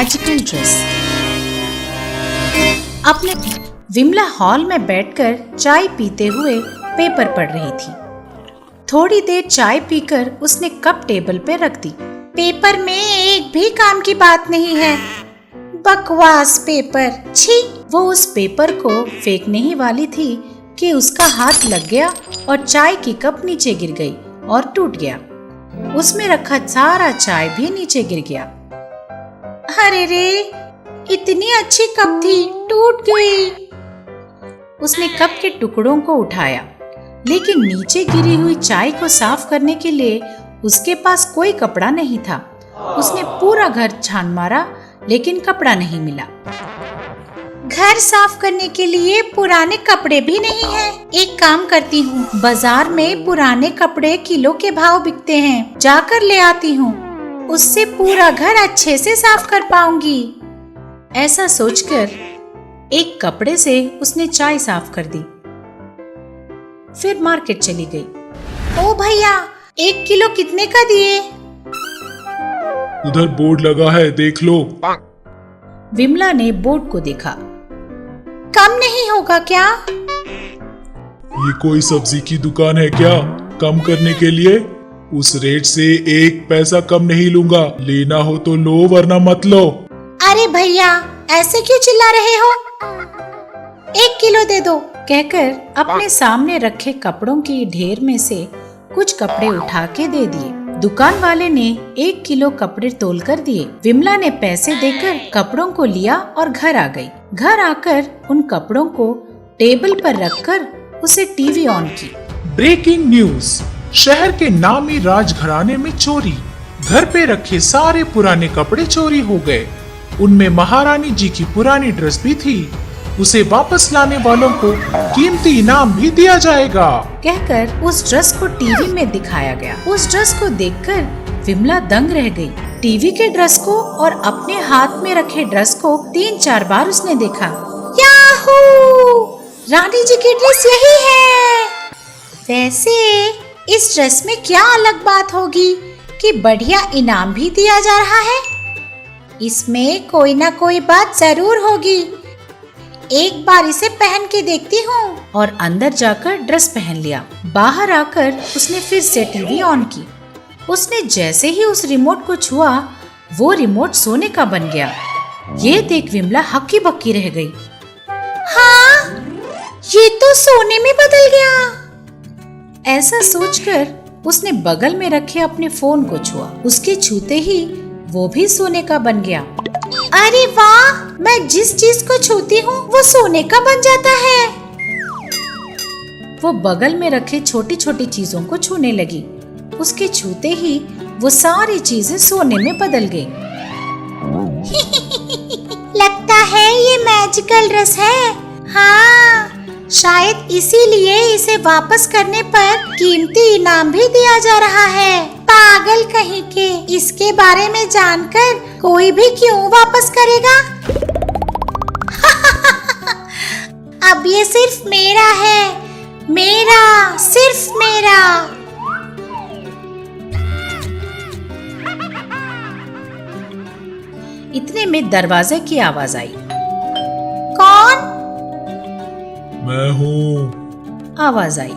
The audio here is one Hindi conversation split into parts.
Magical dress. अपने विमला हॉल में बैठकर चाय पीते हुए पेपर पढ़ रही थी। थोड़ी देर चाय पीकर उसने कप टेबल पे रख दी। पेपर में एक भी काम की बात नहीं है, बकवास पेपर, छी। वो उस पेपर को फेंकने ही वाली थी कि उसका हाथ लग गया और चाय की कप नीचे गिर गई और टूट गया। उसमें रखा सारा चाय भी नीचे गिर गया। अरे रे, इतनी अच्छी कप थी, टूट गई। उसने कप के टुकड़ों को उठाया, लेकिन नीचे गिरी हुई चाय को साफ करने के लिए उसके पास कोई कपड़ा नहीं था। उसने पूरा घर छान मारा, लेकिन कपड़ा नहीं मिला। घर साफ करने के लिए पुराने कपड़े भी नहीं हैं। एक काम करती हूँ, बाजार में पुराने कपड़े किलो के भाव बिकते हैं, जाकर ले आती हूँ। उससे पूरा घर अच्छे से साफ कर पाऊंगी। ऐसा सोचकर एक कपड़े से उसने चाय साफ कर दी। फिर मार्केट चली गई। ओ भैया, 1 किलो कितने का दिए? उधर बोर्ड लगा है, देख लो। विमला ने बोर्ड को देखा। कम नहीं होगा क्या? ये कोई सब्जी की दुकान है क्या? कम करने के लिए उस रेट से 1 पैसा कम नहीं लूंगा। लेना हो तो लो, वरना मत लो। अरे भैया, ऐसे क्यों चिल्ला रहे हो? 1 किलो दे दो, कहकर अपने सामने रखे कपड़ों की ढेर में से कुछ कपड़े उठा के दे दिए। दुकान वाले ने 1 किलो कपड़े तोल कर दिए। विमला ने पैसे देकर कपड़ों को लिया और घर आ गई। घर आकर उन कपड़ों को टेबल पर रखकर उसे टीवी ऑन की। ब्रेकिंग न्यूज, शहर के नामी राजघराने में चोरी। घर पे रखे सारे पुराने कपड़े चोरी हो गए। उनमें महारानी जी की पुरानी ड्रेस भी थी। उसे वापस लाने वालों को कीमती इनाम भी दिया जाएगा, कहकर उस ड्रेस को टीवी में दिखाया गया। उस ड्रेस को देखकर विमला दंग रह गई। टीवी के ड्रेस को और अपने हाथ में रखे ड्रेस को 3-4 बार उसने देखा। याहू! रानी जी की ड्रेस यही है। वैसे इस ड्रेस में क्या अलग बात होगी कि बढ़िया इनाम भी दिया जा रहा है? इसमें कोई ना कोई बात जरूर होगी। एक बार इसे पहन के देखती हूँ। और अंदर जाकर ड्रेस पहन लिया। बाहर आकर उसने फिर से टीवी ऑन की। उसने जैसे ही उस रिमोट को छुआ, वो रिमोट सोने का बन गया। ये देख विमला हक्की बक्की रह गई। हाँ, ये तो सोने में बदल गया। ऐसा सोचकर उसने बगल में रखे अपने फोन को छुआ। उसके छूते ही वो भी सोने का बन गया। अरे वाह, मैं जिस चीज को छूती हूँ वो सोने का बन जाता है। वो बगल में रखे छोटी छोटी चीजों को छूने लगी। उसके छूते ही वो सारी चीजें सोने में बदल गई। लगता है ये मैजिकल ड्रेस है। हाँ, शायद इसीलिए इसे वापस करने पर कीमती इनाम भी दिया जा रहा है। पागल कहीं के, इसके बारे में जानकर कोई भी क्यों वापस करेगा? अब ये सिर्फ मेरा है, मेरा, सिर्फ मेरा। इतने में दरवाजे की आवाज आई। कौन? मैं हूँ, आवाज आई।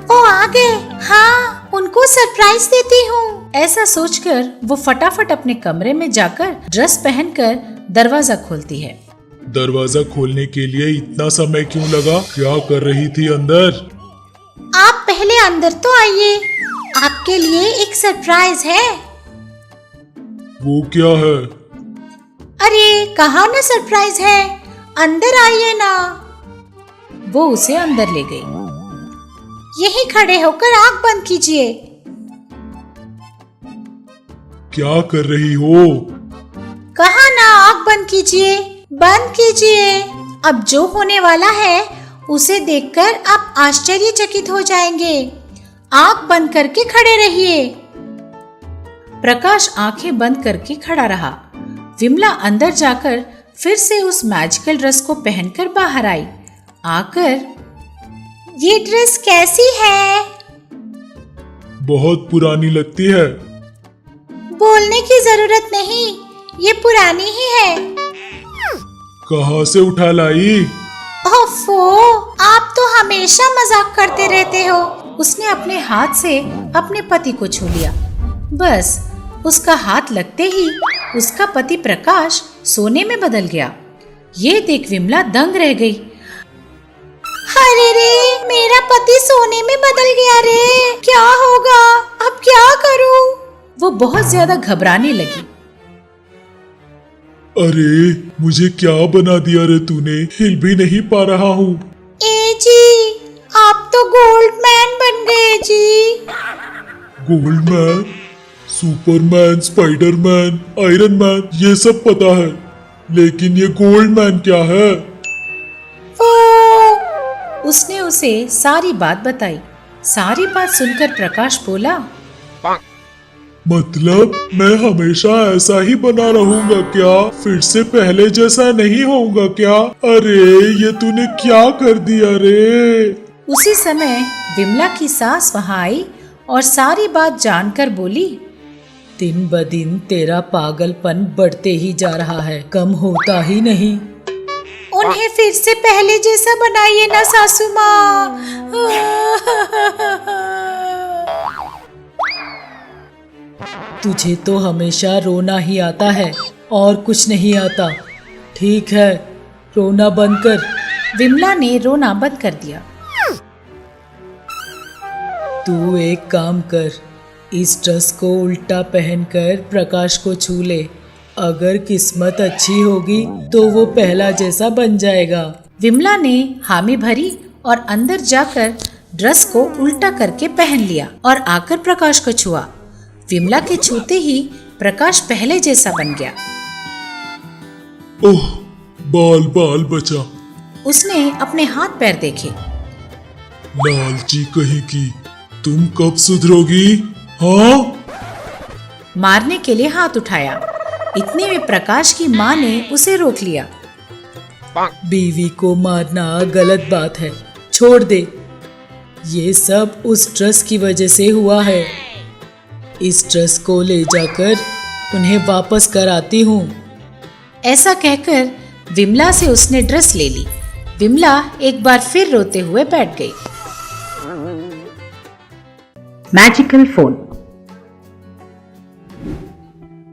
वो आ गए। हाँ, उनको सरप्राइज देती हूँ। ऐसा सोचकर वो फटाफट अपने कमरे में जाकर ड्रेस पहनकर दरवाजा खोलती है। दरवाजा खोलने के लिए इतना समय क्यों लगा? क्या कर रही थी अंदर? आप पहले अंदर तो आइए, आपके लिए एक सरप्राइज है। वो क्या है? अरे कहा ना सरप्राइज है, अंदर आइए ना। वो उसे अंदर ले गई। यहीं खड़े होकर आंख बंद कीजिए। क्या कर रही हो? कहा ना आंख बंद कीजिए, बंद कीजिए। अब जो होने वाला है उसे देखकर आप आश्चर्यचकित हो जाएंगे। आंख बंद करके खड़े रहिए। प्रकाश आंखें बंद करके खड़ा रहा। विमला अंदर जाकर फिर से उस मैजिकल ड्रेस को पहनकर बाहर आई। आकर, ये ड्रेस कैसी है? बहुत पुरानी लगती है। बोलने की जरूरत नहीं, ये पुरानी ही है। कहाँ से उठा लाई? ओफो, आप तो हमेशा मजाक करते रहते हो। उसने अपने हाथ से अपने पति को छू लिया। बस उसका हाथ लगते ही उसका पति प्रकाश सोने में बदल गया। ये देख विमला दंग रह गई। अरे रे, मेरा पति सोने में बदल गया रे, क्या होगा, अब क्या करूं? वो बहुत ज्यादा घबराने लगी। अरे मुझे क्या बना दिया रे तूने, हिल भी नहीं पा रहा हूँ। ए जी, आप तो गोल्डमैन बन गए जी। Goldman, Superman, Spiderman, Iron Man, ये सब पता है, लेकिन ये गोल्डमैन क्या है? उसने उसे सारी बात बताई। सारी बात सुनकर प्रकाश बोला, मतलब मैं हमेशा ऐसा ही बना रहूंगा क्या? फिर से पहले जैसा नहीं होऊंगा क्या? अरे ये तूने क्या कर दिया रे? उसी समय विमला की सास वहां आई और सारी बात जानकर बोली, दिन ब दिन तेरा पागलपन बढ़ते ही जा रहा है, कम होता ही नहीं। उन्हें फिर से पहले जैसा बनाइए ना सासू माँ। तुझे तो हमेशा रोना ही आता है और कुछ नहीं आता। ठीक है, रोना बंद कर। विमला ने रोना बंद कर दिया। तू एक काम कर, इस ड्रेस को उल्टा पहनकर प्रकाश को छू ले। अगर किस्मत अच्छी होगी तो वो पहला जैसा बन जाएगा। विमला ने हामी भरी और अंदर जाकर ड्रेस को उल्टा करके पहन लिया और आकर प्रकाश को छुआ। विमला के छूते ही प्रकाश पहले जैसा बन गया। ओह, बाल बाल बचा। उसने अपने हाथ पैर देखे। लालची कहीं की, तुम कब सुधरोगी? हाँ? मारने के लिए हाथ उठाया। इतने में प्रकाश की माँ ने उसे रोक लिया। बीवी को मारना गलत बात है, छोड़ दे। ये सब उस ड्रेस की वजह से हुआ है। इस ड्रेस को ले जाकर उन्हें वापस कराती हूँ। ऐसा कहकर विमला से उसने ड्रेस ले ली। विमला एक बार फिर रोते हुए बैठ गई। Magical phone.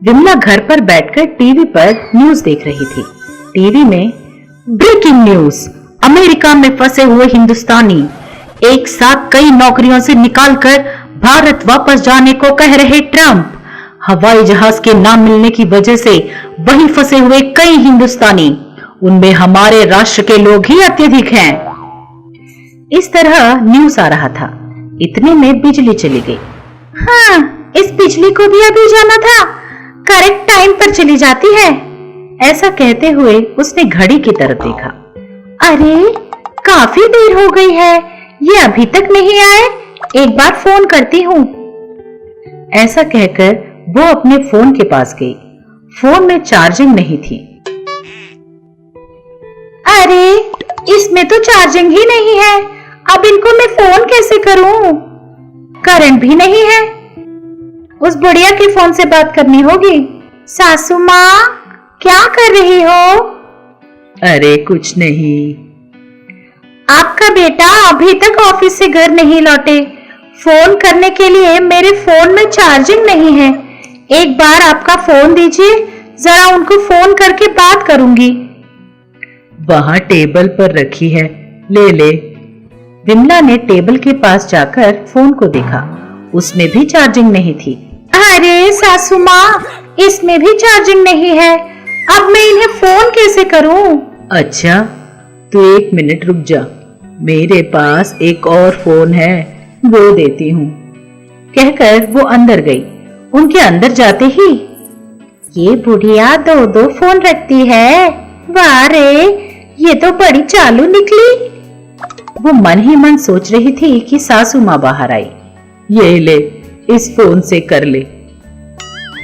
विमला घर पर बैठकर टीवी पर न्यूज देख रही थी। टीवी में ब्रेकिंग न्यूज, अमेरिका में फंसे हुए हिंदुस्तानी एक साथ कई नौकरियों से निकालकर भारत वापस जाने को कह रहे ट्रंप। हवाई जहाज के ना मिलने की वजह से वहीं फंसे हुए कई हिंदुस्तानी, उनमें हमारे राष्ट्र के लोग ही अत्यधिक हैं। इस तरह न्यूज आ रहा था। इतने में बिजली चली गई। हाँ, इस बिजली को भी अभी जाना था, करेक्ट टाइम पर चली जाती है। ऐसा कहते हुए उसने घड़ी की तरफ देखा। अरे काफी देर हो गई है, ये अभी तक नहीं आए, एक बार फोन करती हूँ। ऐसा कहकर वो अपने फोन के पास गई। फोन में चार्जिंग नहीं थी। अरे इसमें तो चार्जिंग ही नहीं है, अब इनको मैं फोन कैसे करूं? करंट भी नहीं है। उस बुढ़िया के फोन से बात करनी होगी। सासू माँ, क्या कर रही हो? अरे कुछ नहीं। आपका बेटा अभी तक ऑफिस से घर नहीं लौटे। फोन करने के लिए मेरे फोन में चार्जिंग नहीं है। एक बार आपका फोन दीजिए, जरा उनको फोन करके बात करूंगी। वहां टेबल पर रखी है, ले ले। विमला ने टेबल के पास जाकर फोन को देखा, उसमें भी चार्जिंग नहीं थी। अरे सासू माँ, इसमें भी चार्जिंग नहीं है, अब मैं इन्हें फोन कैसे करूं? अच्छा, तू एक मिनट रुक जा, मेरे पास एक और फोन है, वो देती हूँ। कहकर वो अंदर गई। उनके अंदर जाते ही, ये बुढ़िया दो दो फोन रखती है, वाह रे, ये तो बड़ी चालू निकली। वो मन ही मन सोच रही थी कि सासू माँ बाहर आई। ये ले, इस फोन से कर ले।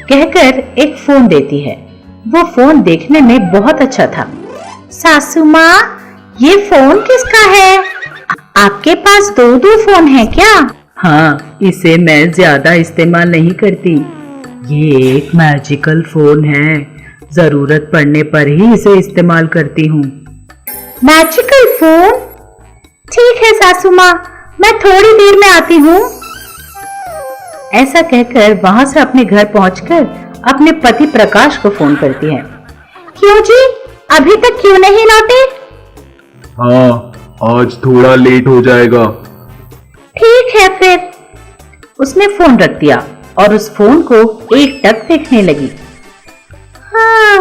कहकर एक फोन देती है। वो फोन देखने में बहुत अच्छा था। सासू माँ, ये फोन किसका है? आपके पास दो फोन है क्या? हाँ, इसे मैं ज्यादा इस्तेमाल नहीं करती, ये एक मैजिकल फोन है, जरूरत पड़ने पर ही इसे इस्तेमाल करती हूँ। Magical phone? ठीक है सासू माँ, मैं थोड़ी देर में आती हूँ। ऐसा कहकर वहां से अपने घर पहुंचकर अपने पति प्रकाश को फोन करती है। क्यों जी, अभी तक क्यों नहीं लौटे? हाँ, आज थोड़ा लेट हो जाएगा। ठीक है फिर। उसने फोन रख दिया और उस फोन को एकटक देखने लगी। हाँ,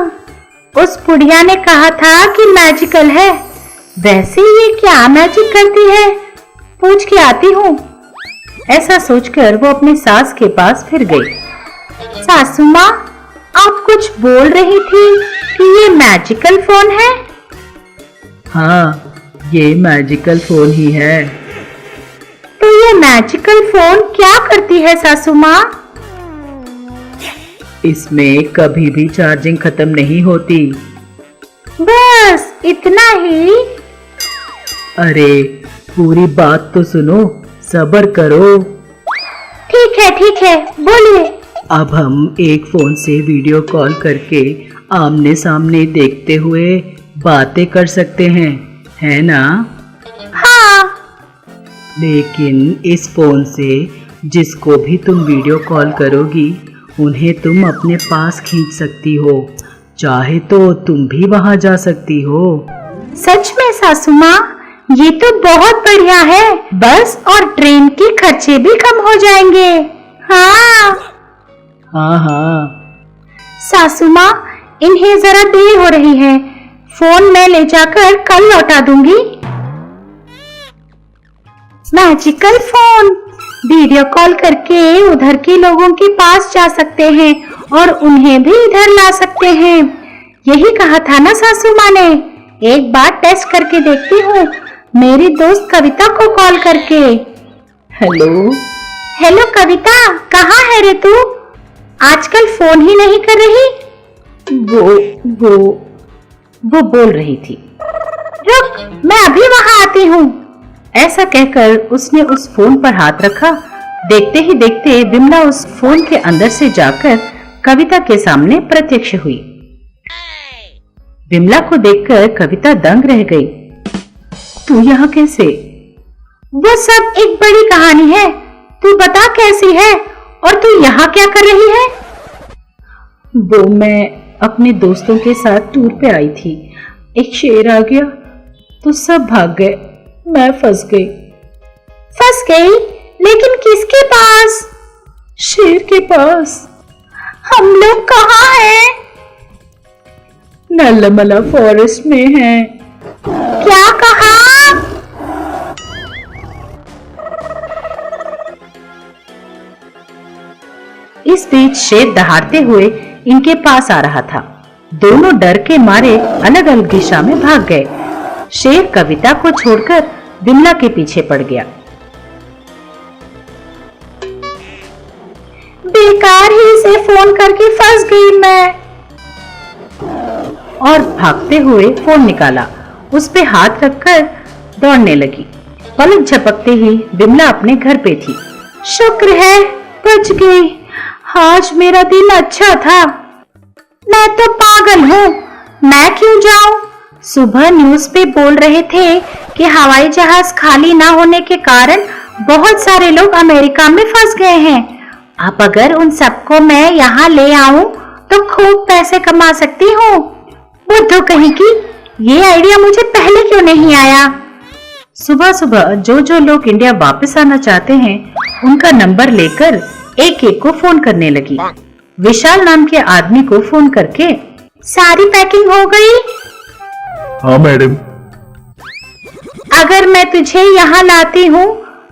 उस बुढ़िया ने कहा था कि मैजिकल है, वैसे ये क्या मैजिक करती है, पूछ के आती हूँ। ऐसा सोचकर वो अपनी सास के पास फिर गई। सासू माँ, आप कुछ बोल रही थी कि ये मैजिकल फोन है? हाँ, ये मैजिकल फोन ही है। तो ये मैजिकल फोन क्या करती है सासू माँ? इसमें कभी भी चार्जिंग खत्म नहीं होती। बस इतना ही? अरे पूरी बात तो सुनो, सब्र करो। ठीक है, बोलिए। अब हम एक फोन से वीडियो कॉल करके आमने सामने देखते हुए बातें कर सकते हैं, है ना? हाँ। लेकिन इस फोन से जिसको भी तुम वीडियो कॉल करोगी उन्हें तुम अपने पास खींच सकती हो, चाहे तो तुम भी वहां जा सकती हो। सच में सासू माँ, ये तो बहुत बढ़िया है। बस और ट्रेन के खर्चे भी कम हो जाएंगे। हाँ सासू माँ, इन्हें जरा देर हो रही है, फोन मैं ले जाकर कल लौटा दूंगी। मैजिकल फोन, वीडियो कॉल करके उधर के लोगों के पास जा सकते हैं और उन्हें भी इधर ला सकते हैं। यही कहा था ना सासू माँ ने। एक बार टेस्ट करके देखती हूँ, मेरी दोस्त कविता को कॉल करके। हेलो कविता, कहाँ है रे तू? आजकल फोन ही नहीं कर रही। वो बोल रही थी। रुक, मैं अभी वहां आती हूँ। ऐसा कहकर उसने उस फोन पर हाथ रखा। देखते ही देखते विमला उस फोन के अंदर से जाकर कविता के सामने प्रत्यक्ष हुई। विमला को देखकर कविता दंग रह गई। तू यहाँ कैसे? वो सब एक बड़ी कहानी है, तू बता कैसी है और तू यहाँ क्या कर रही है? वो मैं अपने दोस्तों के साथ टूर पे आई थी, एक शेर आ गया तो सब भाग गए, मैं फंस गई। फंस गई? लेकिन किसके पास? शेर के पास। हम लोग कहाँ हैं? नल्लमला फॉरेस्ट में हैं। क्या कहा? इस बीच शेर दहाड़ते हुए इनके पास आ रहा था। दोनों डर के मारे अलग अलग दिशा में भाग गए। शेर कविता को छोड़कर विमला के पीछे पड़ गया। बेकार ही से फोन करके फंस गई मैं। और भागते हुए फोन निकाला, उस पे हाथ रखकर दौड़ने लगी। पलक झपकते ही विमला अपने घर पे थी। शुक्र है बच गई, आज मेरा दिन अच्छा था। मैं तो पागल हूँ, मैं क्यों जाऊं? सुबह न्यूज़ पे बोल रहे थे कि हवाई जहाज खाली ना होने के कारण बहुत सारे लोग अमेरिका में फंस गए हैं। अब अगर उन सबको मैं यहाँ ले आऊं तो खूब पैसे कमा सकती हूँ। बुद्धू कहीं की, ये आइडिया मुझे पहले क्यों नहीं आया? सुबह सुबह जो लोग इंडिया वापस आना चाहते हैं उनका नंबर लेकर एक एक को फोन करने लगी। विशाल नाम के आदमी को फोन करके, सारी पैकिंग हो गई? हाँ मैडम। अगर मैं तुझे यहाँ लाती हूँ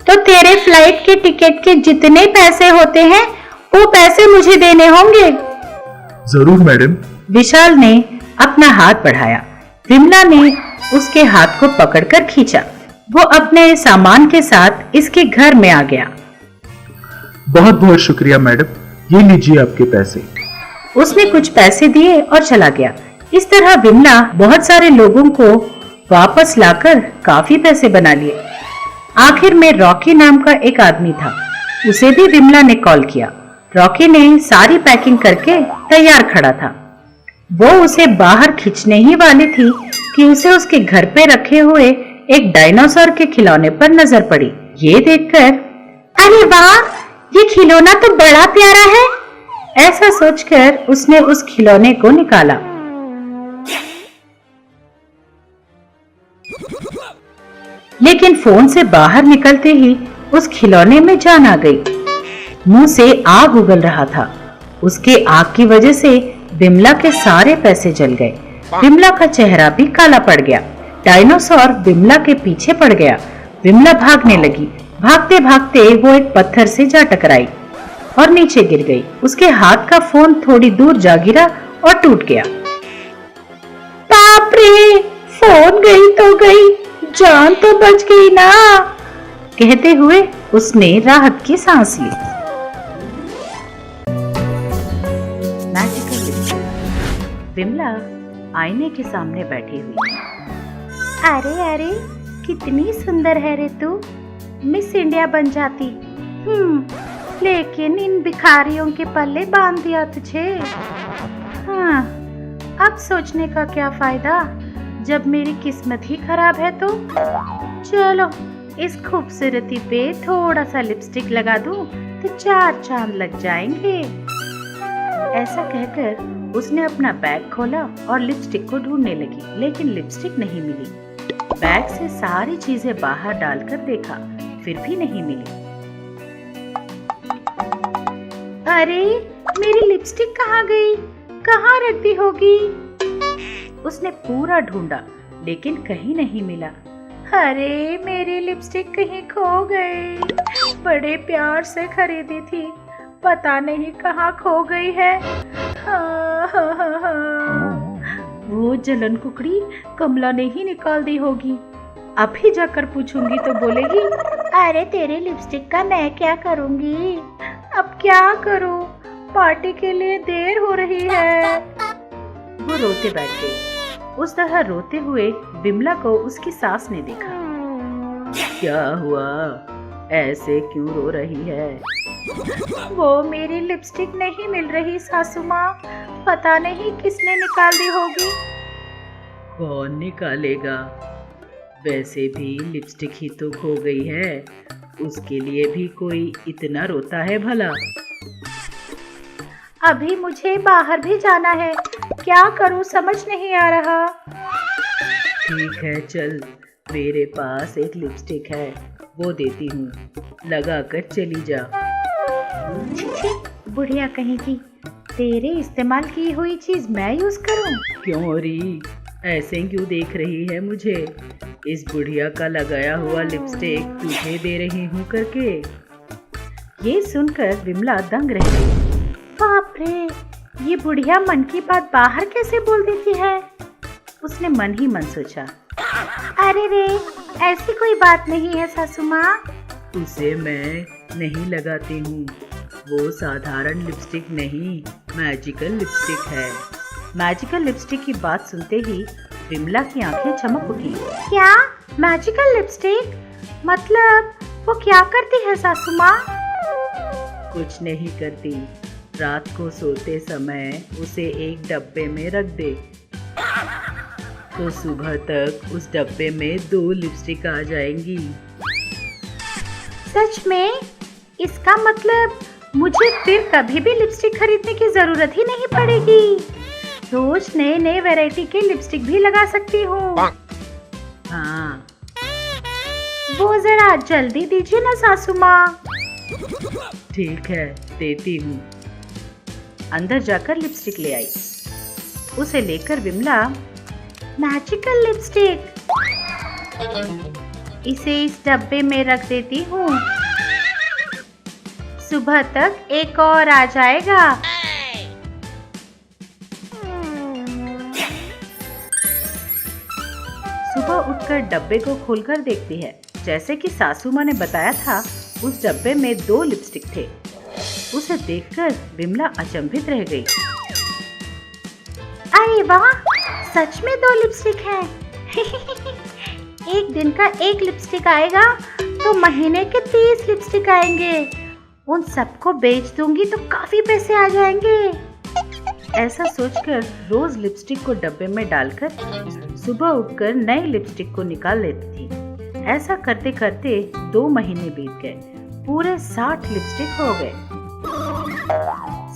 तो तेरे फ्लाइट के टिकट के जितने पैसे होते हैं वो पैसे मुझे देने होंगे। जरूर मैडम। विशाल ने अपना हाथ बढ़ाया। विमला ने उसके हाथ को पकड़कर खींचा। वो अपने सामान के साथ इसके घर में आ गया। बहुत बहुत शुक्रिया मैडम, ये लीजिए आपके पैसे। उसने कुछ पैसे दिए और चला गया। इस तरह विमला बहुत सारे लोगों को वापस लाकर काफी पैसे बना लिए। आखिर में रॉकी नाम का एक आदमी था, उसे भी विमला ने कॉल किया। रॉकी ने सारी पैकिंग करके तैयार खड़ा था। वो उसे बाहर खींचने ही वाली थी कि उसे उसके घर पे रखे हुए एक डायनासोर के खिलौने पर नजर पड़ी। ये देखकर अरे वाह, ये खिलौना तो बड़ा प्यारा है, ऐसा सोचकर उसने उस खिलौने को निकाला। लेकिन फोन से बाहर निकलते ही उस खिलौने में जान आ गई। मुंह से आग उगल रहा था। उसके आग की वजह से विमला के सारे पैसे जल गए। विमला का चेहरा भी काला पड़ गया। डायनासोर विमला के पीछे पड़ गया। विमला भागने लगी। भागते भागते वो एक पत्थर से जा टकराई और नीचे गिर गई। उसके हाथ का फोन थोड़ी दूर जा गिरा और टूट गया। बाप रे, फोन गई तो गई, जान तो बच गई ना, कहते हुए उसने राहत की सांस ली। विमला आईने के सामने बैठी हुई। अरे अरे, कितनी सुंदर है रे तू, मिस इंडिया बन जाती। लेकिन इन भिखारियों के पल्ले बांध दिया तुझे। हाँ, अब सोचने का क्या फायदा जब मेरी किस्मत ही खराब है तो। चलो, इस खूबसूरती पे थोड़ा सा लिपस्टिक लगा दूं तो 4 चांद लग जाएंगे। ऐसा कहकर उसने अपना बैग खोला और लिपस्टिक को ढूंढने लगी, लेकिन लिपस्टिक नहीं मिली। बैग से सारी चीजें बाहर डालकर देखा, फिर भी नहीं मिली। अरे, मेरी लिपस्टिक कहाँ गई? कहाँ रख दी होगी? उसने पूरा ढूंढा, लेकिन कहीं नहीं मिला। अरे, मेरी लिपस्टिक कहीं खो गई। बड़े प्यार से खरीदी थी, पता नहीं कहाँ खो गई है। वो जलन कुकड़ी कमला ने ही निकाल दी होगी। अभी जाकर पूछूंगी तो बोलेगी, अरे तेरे लिपस्टिक का मैं क्या करूंगी, अब क्या करूं, पार्टी के लिए देर हो रही है। वो रोते बैठ गई। उस तरह रोते हुए विमला को उसकी सास ने देखा। क्या हुआ, ऐसे क्यों रो रही है? वो मेरी लिपस्टिक नहीं मिल रही सासू माँ, पता नहीं किसने निकाल दी होगी। कौन निकालेगा, वैसे भी लिपस्टिक ही तो खो गई है, उसके लिए भी कोई इतना रोता है भला। अभी मुझे बाहर भी जाना है, क्या करूं समझ नहीं आ रहा। ठीक है, चल, मेरे पास एक लिपस्टिक है, वो देती हूँ, लगा कर चली जा। बुढ़िया कहीं की, तेरे इस्तेमाल की हुई चीज मैं यूज करूं? क्यों री, ऐसे क्यों देख रही है मुझे? इस बुढ़िया का लगाया हुआ लिपस्टिक तुझे दे रही हूँ करके। ये सुनकर विमला दंग रह गई। बाप रे, ये बुढ़िया मन की बात बाहर कैसे बोल देती है? उसने मन ही मन सोचा। अरे रे, ऐसी कोई बात नहीं है सासू माँ। उसे मैं नहीं लगाती हूँ, वो साधारण लिपस्टिक नहीं, मैजिकल लिपस्टिक है। मैजिकल लिपस्टिक की बात सुनते ही विमला की आंखें चमक उठी। क्या मैजिकल लिपस्टिक? मतलब वो क्या करती है सासू माँ? कुछ नहीं करती, रात को सोते समय उसे एक डब्बे में रख दे, तो सुबह तक उस डब्बे में 2 लिपस्टिक आ जाएंगी। सच में? इसका मतलब मुझे फिर कभी भी लिपस्टिक खरीदने की जरूरत ही नहीं पड़ेगी। रोज नए नए वैरायटी के लिपस्टिक भी लगा सकती हूँ। हाँ, वो जरा जल्दी दीजिए ना सासू माँ। ठीक है, देती हूँ। अंदर जाकर लिपस्टिक ले आई। उसे लेकर विमला, मैजिकल लिपस्टिक, इसे इस डब्बे में रख देती हूँ, सुबह तक एक और आ जाएगा। सुबह उठकर डब्बे को खोलकर देखती है। जैसे कि सासू माँ ने बताया था, उस डब्बे में 2 लिपस्टिक थे। उसे देखकर विमला अचंभित रह गई। अरे वाह, सच में 2 लिपस्टिक हैं। एक दिन का 1 लिपस्टिक आएगा तो महीने के 30 लिपस्टिक आएंगे। उन सबको बेच दूंगी तो काफी पैसे आ जाएंगे। ऐसा सोचकर रोज लिपस्टिक को डब्बे में डालकर सुबह उठकर नई लिपस्टिक को निकाल लेती थी। ऐसा करते करते 2 महीने बीत गए। पूरे 60 लिपस्टिक हो गए।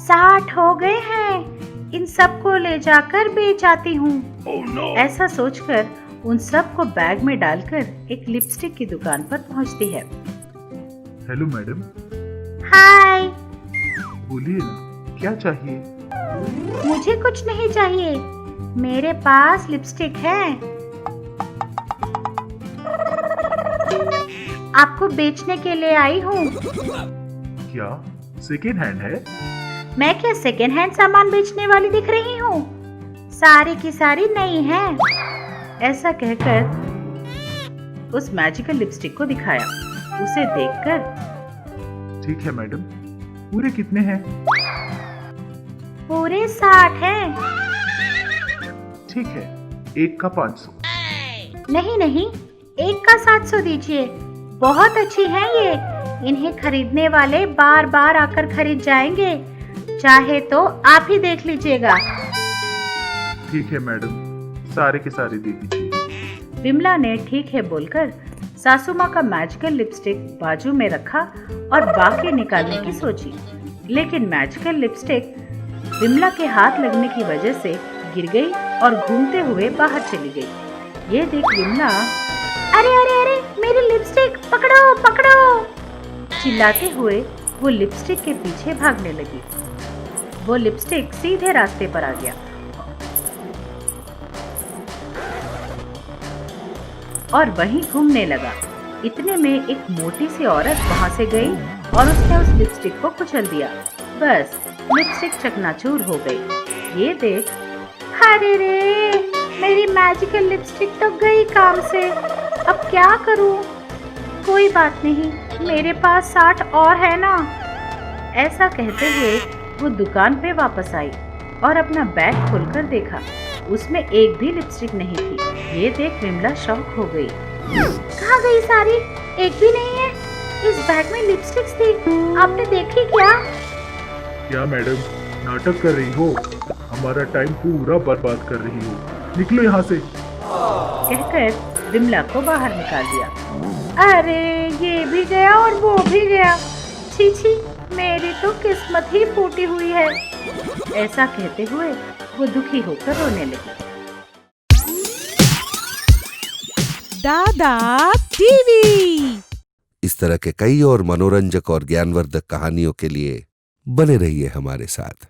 60 हो गए हैं, इन सबको ले जाकर बेच आती हूँ। ऐसा सोचकर उन सबको बैग में डालकर एक लिपस्टिक की दुकान पर पहुँचती है। हेलो मैडम, हाय, बोलिए ना, क्या चाहिए? मुझे कुछ नहीं चाहिए, मेरे पास लिपस्टिक है। आपको बेचने के लिए आई हूँ। क्या सेकेंड हैंड है? मैं क्या सेकेंड हैंड सामान बेचने वाली दिख रही हूँ? सारी की सारी नई है। ऐसा कहकर उस मैजिकल लिपस्टिक को दिखाया। उसे देखकर ठीक है मैडम, पूरे कितने हैं? पूरे 60 हैं। ठीक है, एक का 500। नहीं नहीं, एक का 700 दीजिए। बहुत अच्छी है ये, इन्हें खरीदने वाले बार बार आकर खरीद जाएंगे। चाहे तो आप ही देख लीजिएगा। ठीक है मैडम, सारे के सारे दे दीजिए। विमला ने ठीक है बोलकर सासू माँ का मैजिकल लिपस्टिक बाजू में रखा और बाकी निकालने की सोची, लेकिन मैजिकल लिपस्टिक विमला के हाथ लगने की वजह से गिर गई और घूमते हुए बाहर चली गई। ये देख विमला, अरे अरे अरे, मेरी लिपस्टिक पकड़ो पकड़ो, चिल्लाते हुए वो लिपस्टिक के पीछे भागने लगी। वो लिपस्टिक सीधे रास्ते पर आ गया और वहीं घूमने लगा। इतने में एक मोटी सी औरत वहां से गई और उसने उस लिपस्टिक को कुचल दिया। बस लिपस्टिक चकनाचूर हो गई। ये देख, अरे रे, मेरी मैजिकल लिपस्टिक तो गई काम से। अब क्या करूं? कोई बात नहीं, मेरे पास 60 और है ना। ऐसा कहते हुए वो दुकान पे वापस आई और अपना बैग खोलकर देखा। उसमें एक भी लिपस्टिक नहीं थी। ये देख विमला शॉक हो गई। कहाँ गई सारी? एक भी नहीं है। इस बैग में लिपस्टिक्स थी, आपने देखी क्या? क्या मैडम, नाटक कर रही हो? हमारा टाइम पूरा बर्बाद कर रही हो। निकलो यहाँ से। कहकर विमला को बाहर निकाल दिया। अरे, ये भी गया और वो भी गया। छी छी, मेरी तो किस्मत ही फूटी हुई है। ऐसा कहते हुए वो दुखी होकर रोने लगी। दादा टीवी। इस तरह के कई और मनोरंजक और ज्ञानवर्धक कहानियों के लिए बने रहिए हमारे साथ।